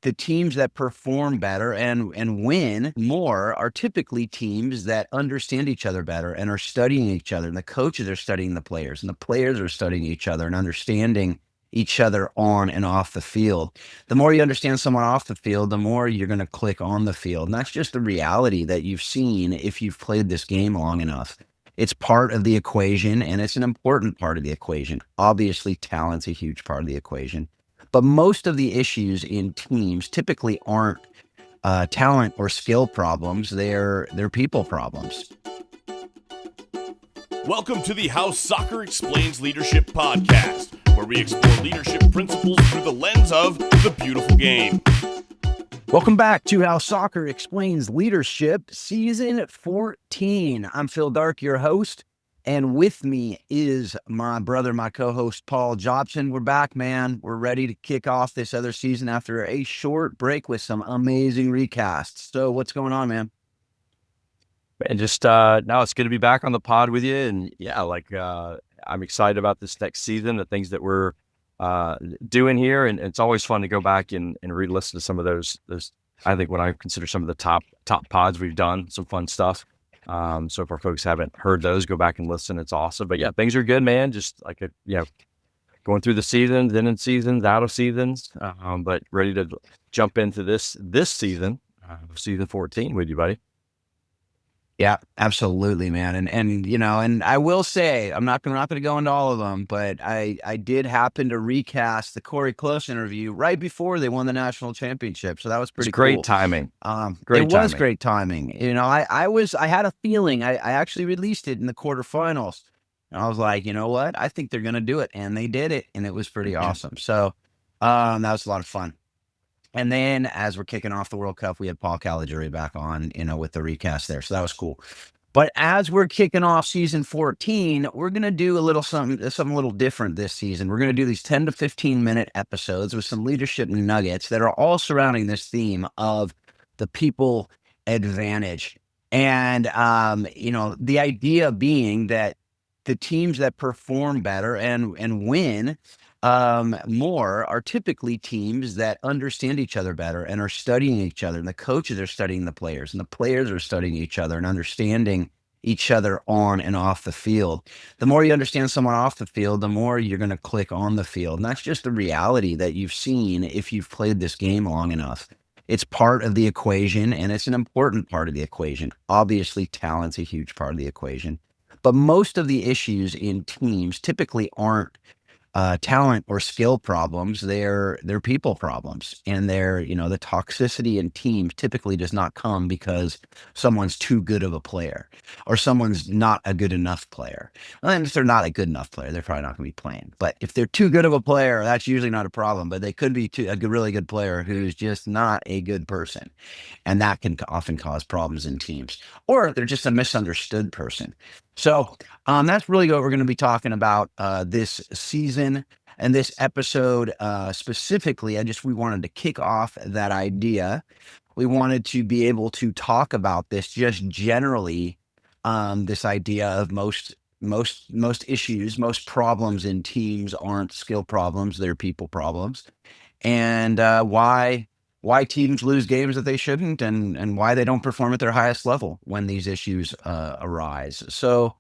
the teams that perform better and win more are typically teams that understand each other better and are studying each other. And the coaches are studying the players, and the players are studying each other and understanding each other on and off the field. The more you understand someone off the field, the more you're going to click on the field. And that's just the reality that you've seen if you've played this game long enough. It's part of the equation, and it's an important part of the equation. Obviously, talent's a huge part of the equation. But most of the issues in teams typically aren't talent or skill problems. They're people problems. Welcome to the How Soccer Explains Leadership podcast, where we explore leadership principles through the lens of the beautiful game. Welcome back to How Soccer Explains Leadership, Season 14. I'm Phil Dark, your host, and with me is my brother, my co-host, Paul Jobson. We're back, man. We're ready to kick off this other season after a short break with some amazing recasts. So what's going on, man? And just now it's good to be back on the pod with you. And yeah, I'm excited about this next season, the things that we're doing here. And it's always fun to go back and re-listen to some of those, I think what I consider some of the top pods we've done, some fun stuff. So if our folks haven't heard those, go back and listen. It's awesome. But yeah, things are good, man. Just going through the seasons, in seasons, out of seasons, but ready to jump into this season, season 14 with you, buddy. Yeah, absolutely, man. And I will say, I'm not going to go into all of them, but I did happen to recast the Corey Close interview right before they won the national championship. So that was pretty great cool. Timing. It was great timing. I had a feeling. I actually released it in the quarterfinals. And I was like, you know what? I think they're going to do it. And they did it. And it was pretty awesome. So that was a lot of fun. And then as we're kicking off the World Cup, we had Paul Caligiuri back on, with the recast there. So that was cool. But as we're kicking off season 14, we're going to do something a little different this season. We're going to do these 10 to 15 minute episodes with some leadership nuggets that are all surrounding this theme of the people advantage. And, the idea being that the teams that perform better and win more are typically teams that understand each other better and are studying each other. And the coaches are studying the players, and the players are studying each other and understanding each other on and off the field. The more you understand someone off the field, the more you're going to click on the field. And that's just the reality that you've seen if you've played this game long enough. It's part of the equation, and it's an important part of the equation. Obviously, talent's a huge part of the equation. But most of the issues in teams typically aren't talent or skill problems. They're people problems. And the toxicity in teams typically does not come because someone's too good of a player or someone's not a good enough player. And if they're not a good enough player, they're probably not going to be playing. But if they're too good of a player, that's usually not a problem. But they could be really good player who's just not a good person. And that can often cause problems in teams. Or they're just a misunderstood person. So that's really what we're going to be talking about this season and this episode specifically. We wanted to kick off that idea. We wanted to be able to talk about this just generally, this idea of most issues, most problems in teams aren't skill problems, they're people problems, and why teams lose games that they shouldn't, and why they don't perform at their highest level when these issues arise. So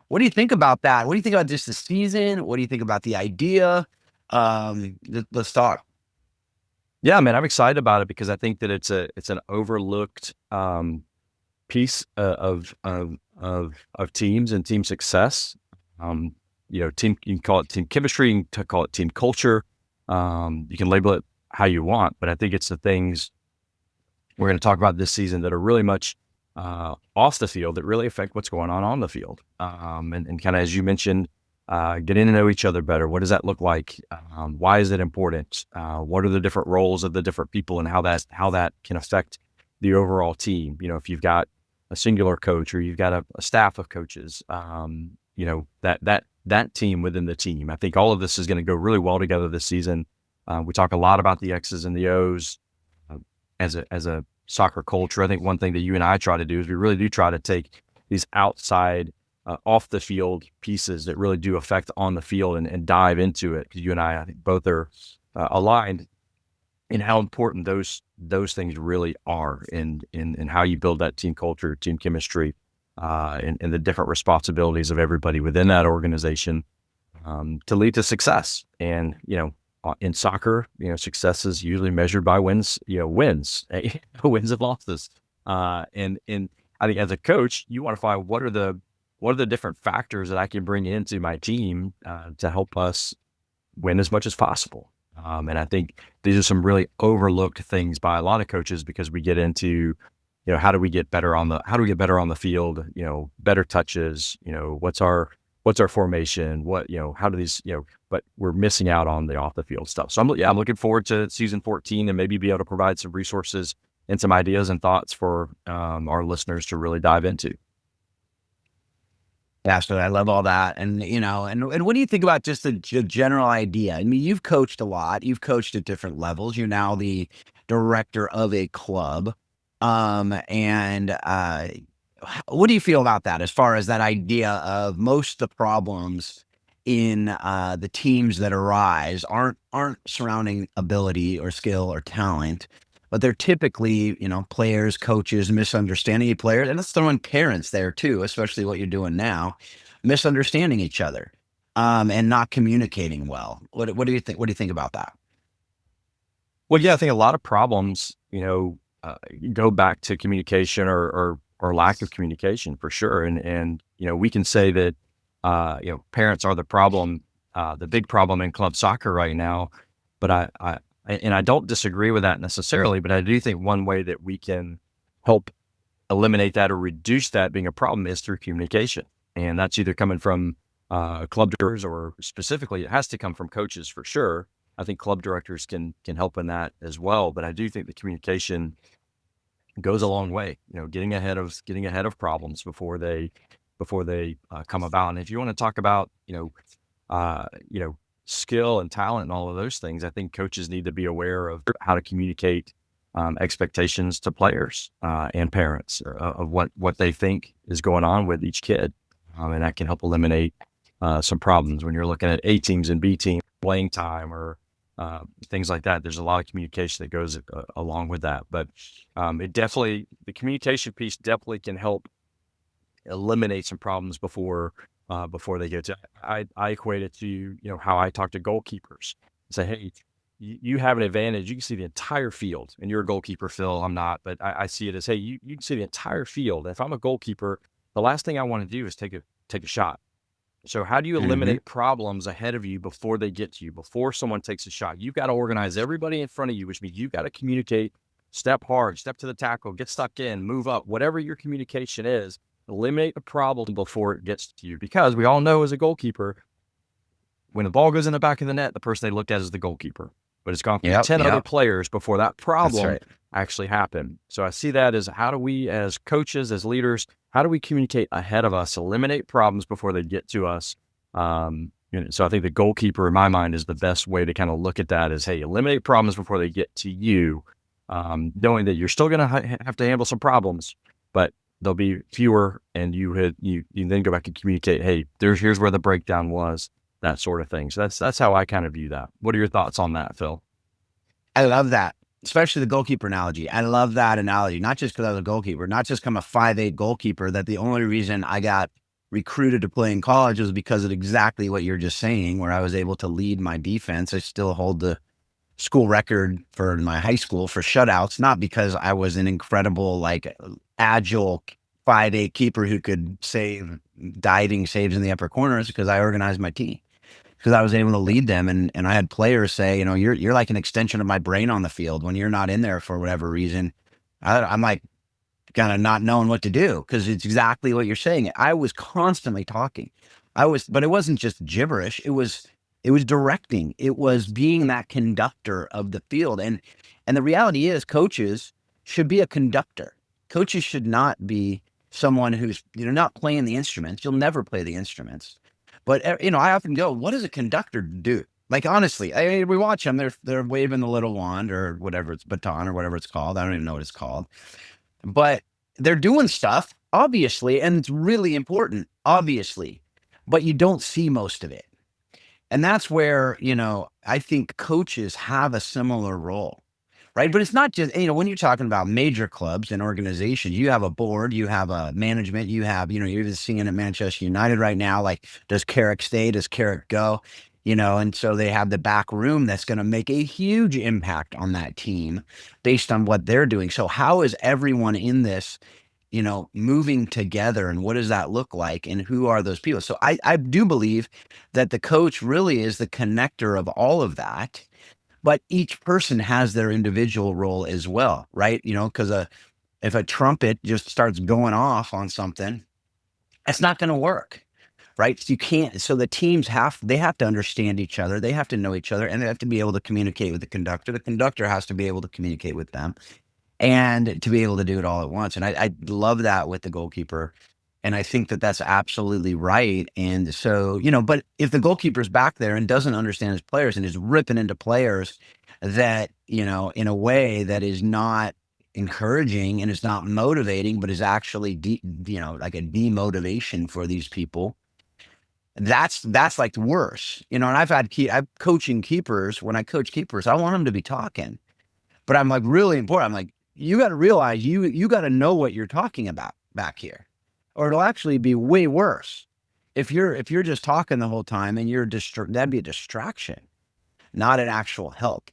what do you think about that? What do you think about just the season? What do you think about the idea? Let's talk. Yeah, man, I'm excited about it because I think that it's an overlooked piece of teams and team success. You can call it team chemistry, you can call it team culture. You can label it how you want, but I think it's the things we're going to talk about this season that are really much off the field that really affect what's going on the field. And kind of, as you mentioned, getting to know each other better. What does that look like? Why is it important? What are the different roles of the different people and how that can affect the overall team? If you've got a singular coach or you've got a staff of coaches, that team within the team. I think all of this is going to go really well together this season. We talk a lot about the X's and the O's as a soccer culture. I think one thing that you and I try to do is we really do try to take these outside, off the field pieces that really do affect on the field and dive into it. Because you and I think both are aligned and how important those things really are in how you build that team culture, team chemistry, and the different responsibilities of everybody within that organization, to lead to success. And, in soccer, success is usually measured by wins, wins, wins and losses. And I think as a coach, you want to find what are the different factors that I can bring into my team, to help us win as much as possible. And I think these are some really overlooked things by a lot of coaches, because we get into, how do we get better on the field, better touches, what's our formation, how do these, but we're missing out on the off the field stuff. So I'm looking forward to season 14, and maybe be able to provide some resources and some ideas and thoughts for our listeners to really dive into. Absolutely. I love all that. And, and what do you think about just the general idea? I mean, you've coached a lot, you've coached at different levels. You're now the director of a club. And what do you feel about that, as far as that idea of most of the problems in the teams that arise aren't surrounding ability or skill or talent, but they're typically, players, coaches, misunderstanding players, and let's throw in parents there too, especially what you're doing now, misunderstanding each other, and not communicating well. What do you think? What do you think about that? Well, yeah, I think a lot of problems, go back to communication, or lack of communication, for sure. And we can say that, parents are the problem, the big problem in club soccer right now. But I don't disagree with that necessarily, but I do think one way that we can help eliminate that or reduce that being a problem is through communication. And that's either coming from club directors, or specifically it has to come from coaches, for sure. I think club directors can help in that as well. But I do think the communication goes a long way, getting ahead of problems before they come about. And if you want to talk about, skill and talent and all of those things, I think coaches need to be aware of how to communicate expectations to players, and parents, of what they think is going on with each kid. And that can help eliminate some problems when you're looking at A teams and B teams playing time, or things like that. There's a lot of communication that goes along with that. But the communication piece definitely can help eliminate some problems before they get to. I equate it to, how I talk to goalkeepers. Say, hey, you have an advantage. You can see the entire field, and you're a goalkeeper, Phil. I'm not, but I see it as, hey, you can see the entire field. If I'm a goalkeeper, the last thing I want to do is take a shot. So how do you eliminate problems ahead of you before they get to you, before someone takes a shot? You've got to organize everybody in front of you, which means you've got to communicate, step hard, step to the tackle, get stuck in, move up, whatever your communication is. Eliminate the problem before it gets to you, because we all know, as a goalkeeper, when the ball goes in the back of the net, the person they looked at is the goalkeeper, but it's gone through 10 other players before that problem actually happened. So I see that as, how do we, as coaches, as leaders, how do we communicate ahead of us, eliminate problems before they get to us? So I think the goalkeeper, in my mind, is the best way to kind of look at that, is, hey, eliminate problems before they get to you, knowing that you're still going to have to handle some problems, but there'll be fewer, and you then go back and communicate, hey, here's where the breakdown was, that sort of thing. So that's how I kind of view that. What are your thoughts on that, Phil? I love that, especially the goalkeeper analogy. I love that analogy, not just because I was a goalkeeper, not just because I'm a 5'8" goalkeeper, that the only reason I got recruited to play in college was because of exactly what you're just saying, where I was able to lead my defense. I still hold the school record for my high school for shutouts, not because I was an incredible, agile 5'8" keeper who could save diving saves in the upper corners, because I organized my team, because I was able to lead them. And I had players say, you're like an extension of my brain on the field. When you're not in there for whatever reason, I'm like kind of not knowing what to do, because it's exactly what you're saying. I was constantly talking. But it wasn't just gibberish. It was directing. It was being that conductor of the field. And the reality is, coaches should be a conductor. Coaches should not be someone who's, not playing the instruments. You'll never play the instruments. But, I often go, what does a conductor do? Like, honestly, we watch them. They're waving the little wand, or whatever, it's baton or whatever it's called. I don't even know what it's called. But they're doing stuff, obviously, and it's really important, obviously. But you don't see most of it. And that's where, I think coaches have a similar role. right? But it's not just, when you're talking about major clubs and organizations, you have a board, you have a management, you have, you're even seeing at Manchester United right now, like, does Carrick stay? Does Carrick go? And so they have the back room that's going to make a huge impact on that team based on what they're doing. So how is everyone in this, moving together, and what does that look like, and who are those people? So I do believe that the coach really is the connector of all of that, but each person has their individual role as well, right? Because if a trumpet just starts going off on something, it's not going to work, right? So you can't. So the teams have to understand each other. They have to know each other, and they have to be able to communicate with the conductor. The conductor has to be able to communicate with them, and to be able to do it all at once. And I love that with the goalkeeper. And I think that that's absolutely right. And so, but if the goalkeeper's back there and doesn't understand his players and is ripping into players that, in a way that is not encouraging and is not motivating, but is actually, like a demotivation for these people, that's like worse, and I'm coaching keepers. When I coach keepers, I want them to be talking, but I'm like, really important. I'm like, you got to realize you got to know what you're talking about back here, or it'll actually be way worse if you're just talking the whole time and that'd be a distraction, not an actual help,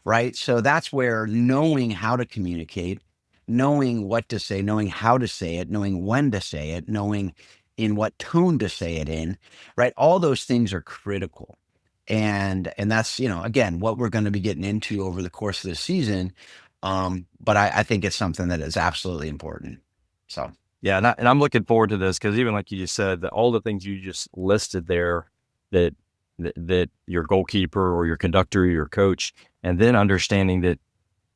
right? So that's where knowing how to communicate, knowing what to say, knowing how to say it, knowing when to say it, knowing in what tone to say it in, right? All those things are critical. And that's, again, what we're going to be getting into over the course of the season. But I think it's something that is absolutely important. So, yeah. And I'm looking forward to this, because even like you just said, that all the things you just listed there, that your goalkeeper or your conductor, or your coach, and then understanding that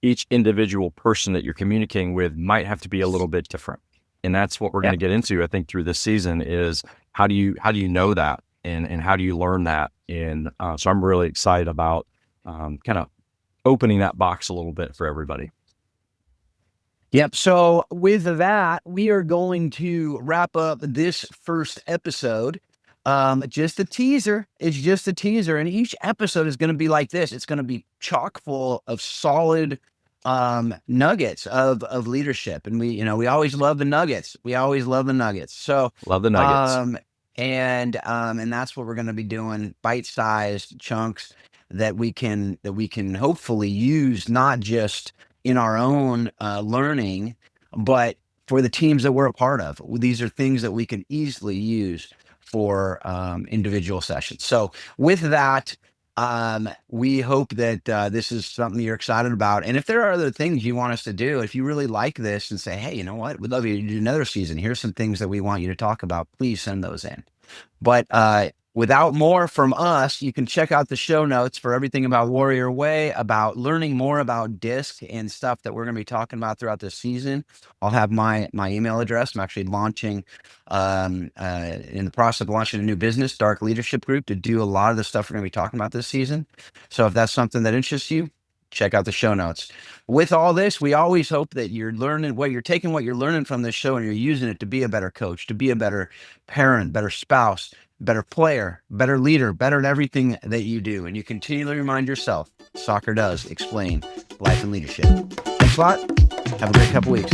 each individual person that you're communicating with might have to be a little bit different. And that's what we're going to get into, I think, through this season, is how do you know that, and how do you learn that? And so I'm really excited about kind of opening that box a little bit for everybody. Yep. So with that, we are going to wrap up this first episode. Just a teaser. It's just a teaser. And each episode is going to be like this. It's going to be chock full of solid nuggets of leadership. And we always love the nuggets. We always love the nuggets. So Love the nuggets. And that's what we're going to be doing, bite-sized chunks that we can hopefully use, not just in our own learning, but for the teams that we're a part of. These are things that we can easily use for individual sessions. So with that, we hope that this is something you're excited about. And if there are other things you want us to do, if you really like this and say, hey, you know what, we'd love you to do another season, here's some things that we want you to talk about, please send those in. But without more from us, you can check out the show notes for everything about Warrior Way, about learning more about DISC and stuff that we're going to be talking about throughout this season. I'll have my email address. I'm actually launching, in the process of launching a new business, Dark Leadership Group, to do a lot of the stuff we're going to be talking about this season. So if that's something that interests you, check out the show notes. With all this, we always hope that you're learning what you're learning from this show, and you're using it to be a better coach, to be a better parent, better spouse, better player, better leader, better at everything that you do. And you continually remind yourself, soccer does explain life and leadership. Thanks a lot. Have a great couple weeks.